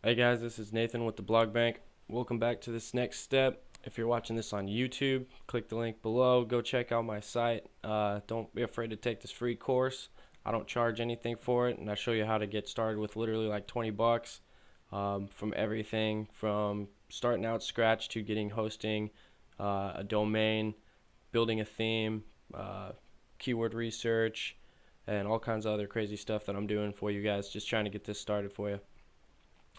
Hey guys, this is Nathan with the Blog Bank. Welcome back to this next step. If you're watching this on YouTube, click the link below. Go check out my site. Don't be afraid to take this free course. I don't charge anything for it, and I show you how to get started with literally like 20 bucks from everything from starting out scratch to getting hosting, a domain, building a theme, keyword research, and all kinds of other crazy stuff that I'm doing for you guys. Just trying to get this started for you.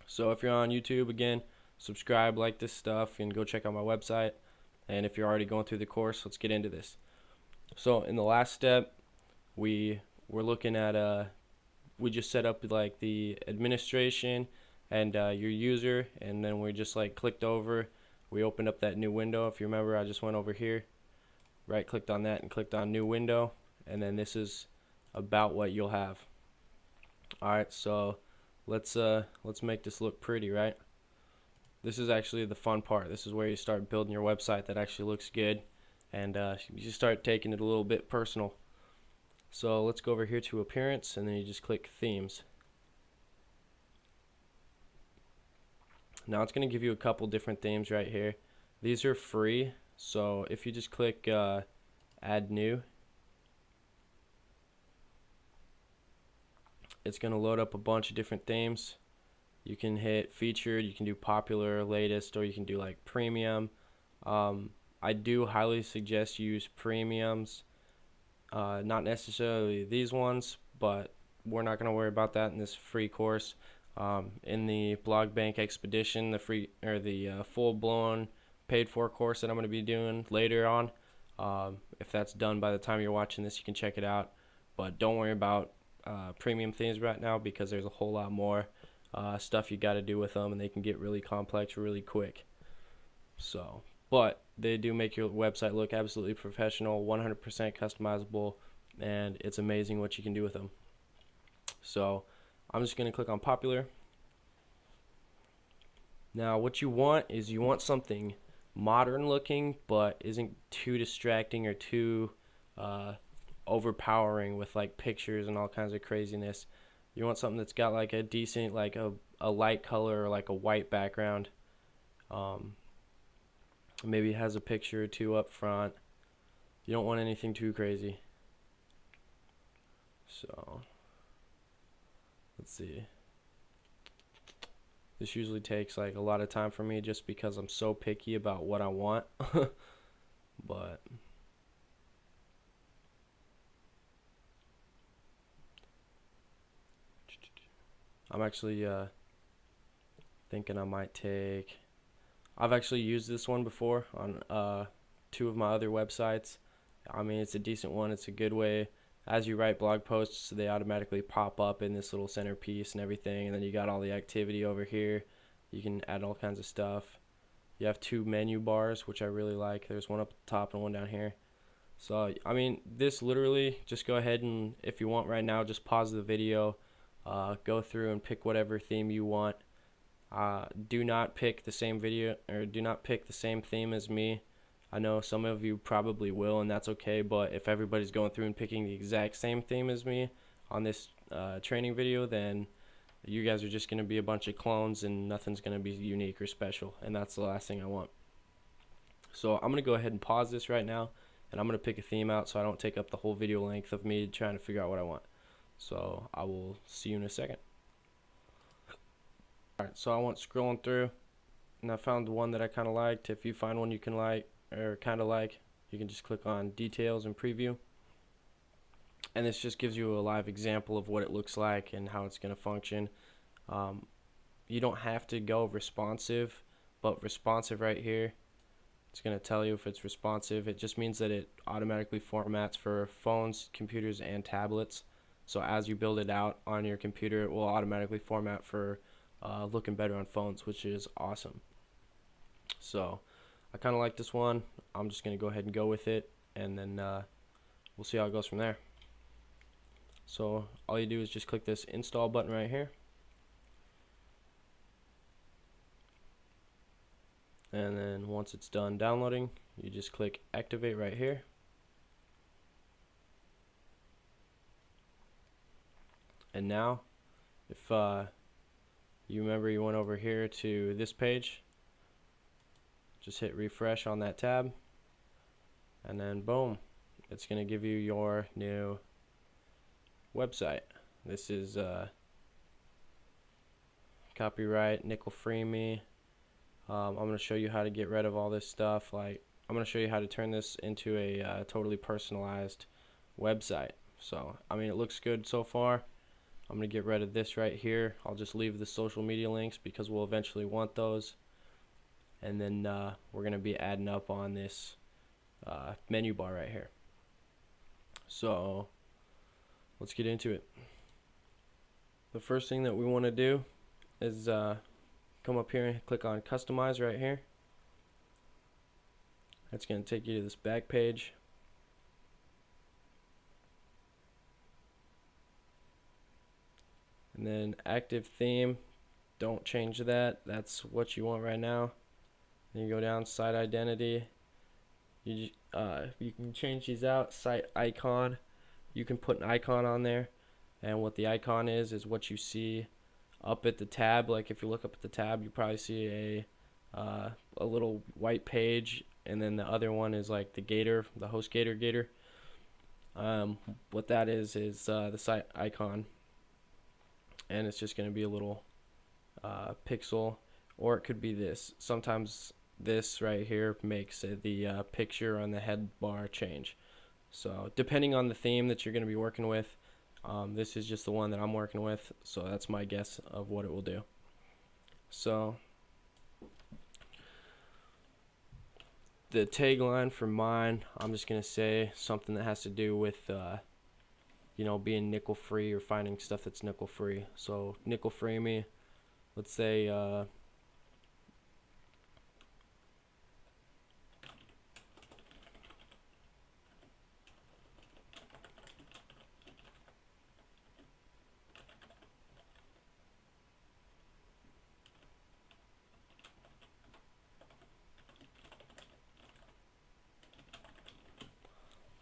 So if you're on YouTube, again, subscribe, like this stuff, and go check out my website. And if you're already going through the course, let's get into this. So in the last step, we were looking at we just set up like the administration and your user, and then we just like clicked over. We opened up that new window. If you remember, I just went over here, right clicked on that and clicked on new window, and then this is about what you'll have. All right, so let's make this look pretty, right? This is actually the fun part. This is where you start building your website that actually looks good, and you start taking it a little bit personal. So let's go over here to appearance, and then you just click themes. Now it's going to give you a couple different themes right here. These are free, so if you just click add new, it's going to load up a bunch of different themes. You can hit featured, you can do popular, latest, or you can do like premium. I do highly suggest you use premiums, not necessarily these ones, but we're not going to worry about that in this free course. In the Blog Bank Expedition, the free or the full-blown paid-for course that I'm going to be doing later on, if that's done by the time you're watching this, you can check it out. But don't worry about premium themes right now, because there's a whole lot more stuff you got to do with them, and they can get really complex really quick. So, but they do make your website look absolutely professional, 100% customizable, and it's amazing what you can do with them. So I'm just going to click on popular. Now what you want is you want something modern looking but isn't too distracting or too overpowering with like pictures and all kinds of craziness. You want something that's got like a decent, like a light color or like a white background. Maybe it has a picture or two up front. You don't want anything too crazy. So let's see. This usually takes like a lot of time for me just because I'm so picky about what I want. But I'm actually thinking I might take. I've actually used this one before on two of my other websites. I mean, it's a decent one. It's a good way. As you write blog posts, they automatically pop up in this little centerpiece and everything. And then you got all the activity over here. You can add all kinds of stuff. You have two menu bars, which I really like. There's one up at the top and one down here. So, I mean, this literally, just go ahead and, if you want right now, just pause the video. Go through and pick whatever theme you want. Do not pick the same video, or do not pick the same theme as me. I know some of you probably will, and that's okay, but if everybody's going through and picking the exact same theme as me on this training video, then you guys are just going to be a bunch of clones and nothing's going to be unique or special, and that's the last thing I want. So I'm going to go ahead and pause this right now, and I'm going to pick a theme out so I don't take up the whole video length of me trying to figure out what I want. So I will see you in a second. Alright, so I went scrolling through, and I found the one that I kind of liked. If you find one you can like, or kind of like, you can just click on details and preview, and this just gives you a live example of what it looks like and how it's going to function. You don't have to go responsive, but responsive right here, it's going to tell you if it's responsive. It just means that it automatically formats for phones, computers, and tablets. So as you build it out on your computer, it will automatically format for looking better on phones, which is awesome. So I kind of like this one. I'm just going to go ahead and go with it, and then we'll see how it goes from there. So all you do is just click this install button right here, and then once it's done downloading, you just click activate right here. And now if you remember you went over here to this page. Just hit refresh on that tab, and then boom, it's going to give you your new website. This is copyright Nickel Free Me. I'm going to show you how to get rid of all this stuff. Like, I'm going to show you how to turn this into a totally personalized website. So, I mean, it looks good so far. I'm going to get rid of this right here. I'll just leave the social media links because we'll eventually want those. And then we're going to be adding up on this menu bar right here. So, let's get into it. The first thing that we want to do is come up here and click on customize right here. That's going to take you to this back page. And then active theme, don't change that. That's what you want right now. Then you go down site identity. You can change these out. Site icon, you can put an icon on there, and what the icon is what you see up at the tab. Like if you look up at the tab, you probably see a little white page, and then the other one is like the gator, the HostGator gator. What that is the site icon, and it's just going to be a little pixel, or it could be this. Sometimes this right here makes the picture on the head bar change. So depending on the theme that you're going to be working with, this is just the one that I'm working with, so that's my guess of what it will do. So the tagline for mine, I'm just going to say something that has to do with being nickel free or finding stuff that's nickel free. So nickel free me, let's say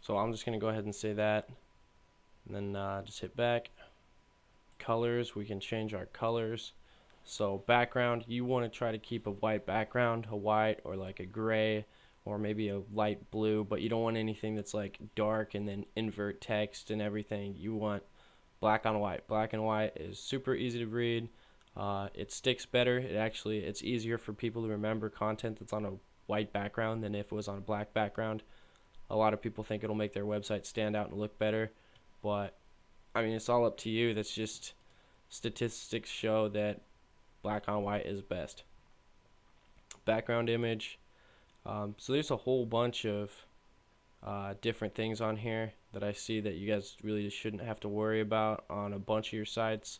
so I'm just going to go ahead and say that, and then just hit back. Colors, we can change our colors. So background, you want to try to keep a white background, a white or like a gray or maybe a light blue, but you don't want anything that's like dark and then invert text and everything. You want black on white. Black and white is super easy to read. It sticks better. It's easier for people to remember content that's on a white background than if it was on a black background. A lot of people think it'll make their website stand out and look better, but I mean, it's all up to you. That's just statistics show that black on white is best. Background image. So there's a whole bunch of different things on here that I see that you guys really shouldn't have to worry about on a bunch of your sites.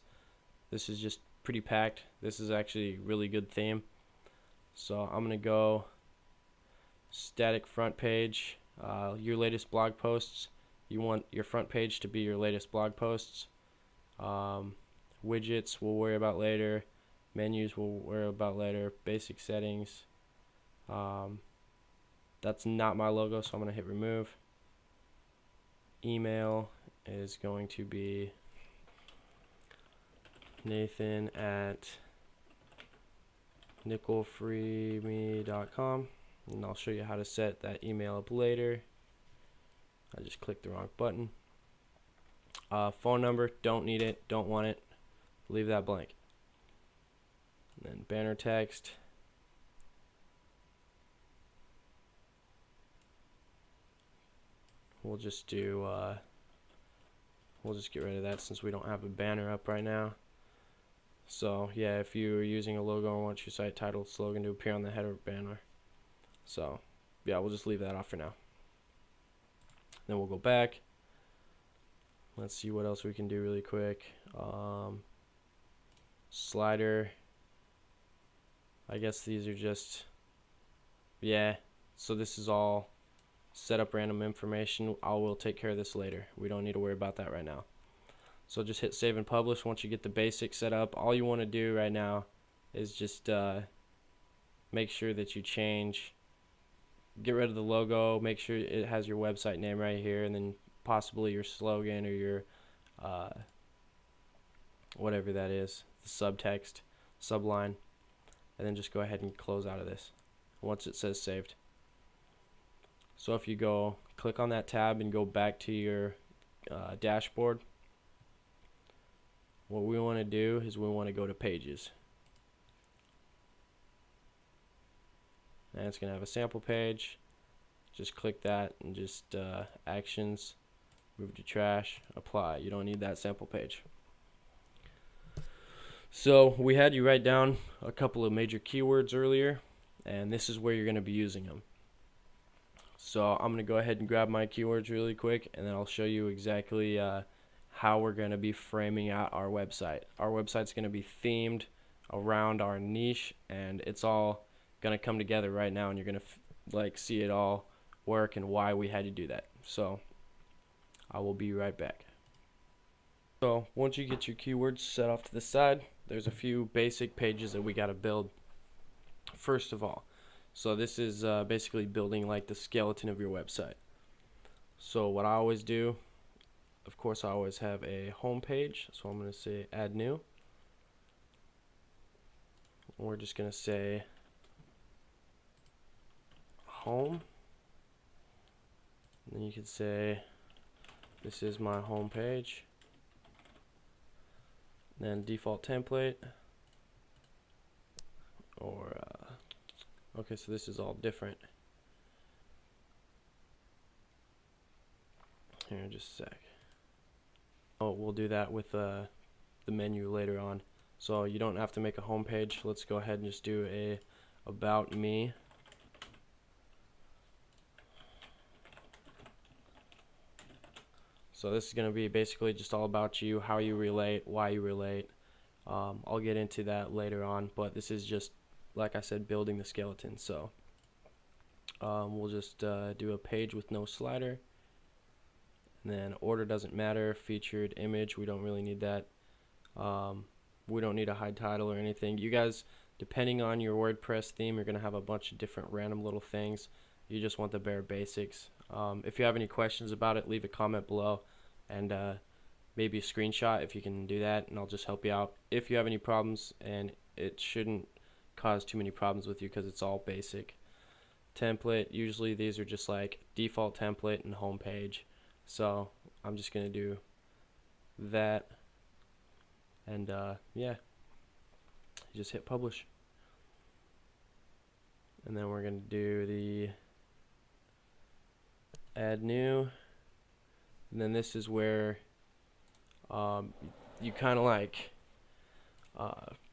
This is just pretty packed. This is actually a really good theme. So I'm going to go static front page. Your latest blog posts. You want your front page to be your latest blog posts. Widgets we'll worry about later. Menus we'll worry about later. Basic settings. That's not my logo, so I'm going to hit remove. Email is going to be nathan@nickelfreeme.com, and I'll show you how to set that email up later. I just clicked the wrong button. Phone number, don't need it, don't want it, leave that blank. And then banner text. We'll just do, we'll just get rid of that since we don't have a banner up right now. So yeah, if you're using a logo and want your site title slogan to appear on the header banner. So yeah, we'll just leave that off for now. Then we'll go back. Let's see what else we can do really quick. Slider. I guess these are just, yeah. So this is all set up random information. I will take care of this later. We don't need to worry about that right now. So just hit save and publish. Once you get the basics set up, all you want to do right now is just make sure that you get rid of the logo, make sure it has your website name right here, and then possibly your slogan or your whatever that is, the subtext. subline, and then just go ahead and close out of this once it says saved. So if you go click on that tab and go back to your dashboard, what we want to do is we want to go to pages, and it's going to have a sample page. Just click that and just actions, move to trash, apply. You don't need that sample page. So we had you write down a couple of major keywords earlier, and this is where you're going to be using them. So I'm going to go ahead and grab my keywords really quick, and then I'll show you exactly how we're going to be framing out our website. Our website's going to be themed around our niche, and it's all going to come together right now, and you're going to see it all work and why we had to do that. So I will be right back. So once you get your keywords set off to the side, there's a few basic pages that we got to build first of all. So this is basically building like the skeleton of your website. So what I always do, of course, I always have a home page. So I'm going to say add new. We're just going to say home. And then you could say this is my home page. Then default template, or okay, so this is all different. Here, just a sec. Oh, we'll do that with the menu later on. So you don't have to make a home page. Let's go ahead and just do a about me. So this is going to be basically just all about you, how you relate, why you relate. I'll get into that later on, but this is just, like I said, building the skeleton. So we'll just do a page with no slider. And then order doesn't matter, featured image, we don't really need that. We don't need a hide title or anything. You guys, depending on your WordPress theme, you're going to have a bunch of different random little things. You just want the bare basics. If you have any questions about it, leave a comment below, and maybe a screenshot if you can do that, and I'll just help you out if you have any problems, and it shouldn't cause too many problems with you because it's all basic. Template, usually these are just like default template and home page, so I'm just gonna do that, and yeah, just hit publish, and then we're gonna do the add new, and then this is where you kind of like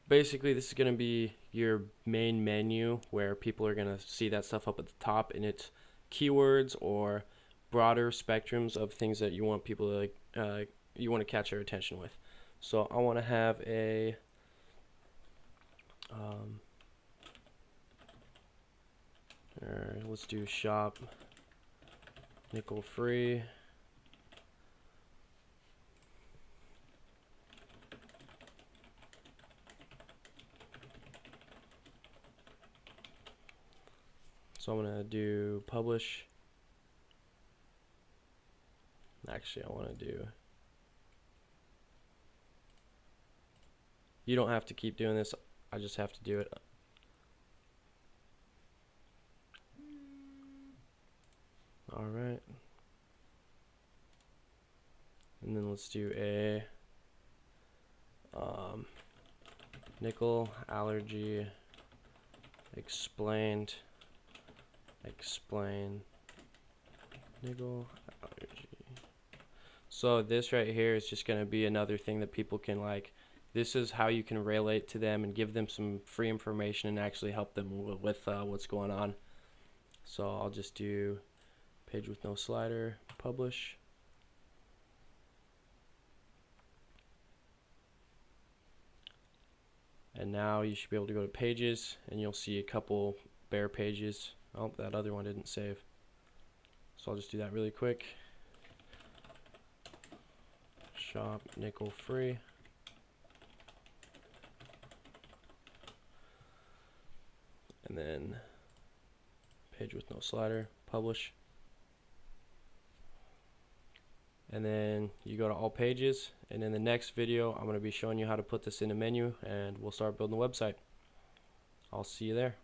basically this is going to be your main menu where people are going to see that stuff up at the top, and it's keywords or broader spectrums of things that you want people to you want to catch their attention with. So I want to have a let's do shop nickel free. So I'm gonna do publish. Actually, I want to do, you don't have to keep doing this, I just have to do it. Alright, and then let's do a nickel allergy explained, explain nickel allergy. So this right here is just going to be another thing that people can like. This is how you can relate to them and give them some free information and actually help them with what's going on. So I'll just do page with no slider, publish. And now you should be able to go to pages, and you'll see a couple bare pages. Oh, that other one didn't save. So I'll just do that really quick. Shop nickel free. And then page with no slider, publish. and then you go to all pages, and in the next video I'm going to be showing you how to put this in a menu, and we'll start building the website. I'll see you there.